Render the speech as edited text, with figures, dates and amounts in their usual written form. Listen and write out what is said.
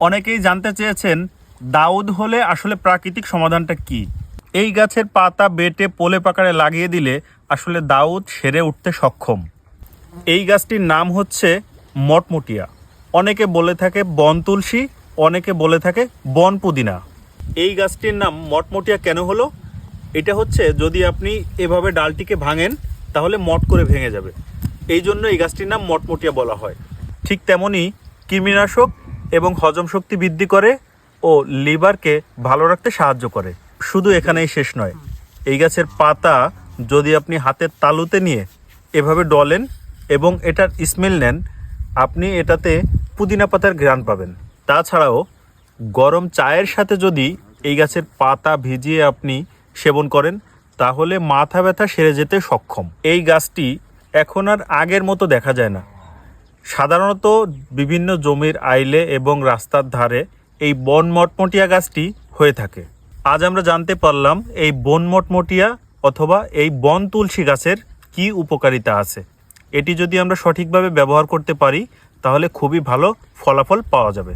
অনেকেই জানতে চেয়েছেন দাউদ হলে আসলে প্রাকৃতিক সমাধানটা কি। এই গাছের পাতা বেটে পোলে পাকারে লাগিয়ে দিলে আসলে দাউদ সেরে উঠতে সক্ষম। এই গাছটির নাম হচ্ছে মটমটিয়া। অনেকে বলে থাকে বন তুলসী, অনেকে বলে থাকে বন পুদিনা। এই গাছটির নাম মটমটিয়া কেন হলো? এটা হচ্ছে যদি আপনি এভাবে ডালটিকে ভাঙেন তাহলে মট করে ভেঙে যাবে, এই জন্য এই গাছটির নাম মটমটিয়া বলা হয়। ঠিক তেমনই কৃমিনাশক এবং হজম শক্তি বৃদ্ধি করে ও লিভারকে ভালো রাখতে সাহায্য করে। শুধু এখানেই শেষ নয়, এই গাছের পাতা যদি আপনি হাতের তালুতে নিয়ে এভাবে ডলেন এবং এটার স্মেল নেন, আপনি এটাতে পুদিনা পাতার ঘ্রাণ পাবেন। তাছাড়াও গরম চায়ের সাথে যদি এই গাছের পাতা ভিজিয়ে আপনি সেবন করেন তাহলে মাথা ব্যথা সেরে যেতে সক্ষম। এই গাছটি এখন আর আগের মতো দেখা যায় না। সাধারণত বিভিন্ন জমির আইলে এবং রাস্তার ধারে এই বন মটমটিয়া গাছটি হয়ে থাকে। আজ আমরা জানতে পারলাম এই বন মটমটিয়া অথবা এই বন তুলসী গাছের কি উপকারিতা আছে। এটি যদি আমরা সঠিকভাবে ব্যবহার করতে পারি তাহলে খুবই ভালো ফলাফল পাওয়া যাবে।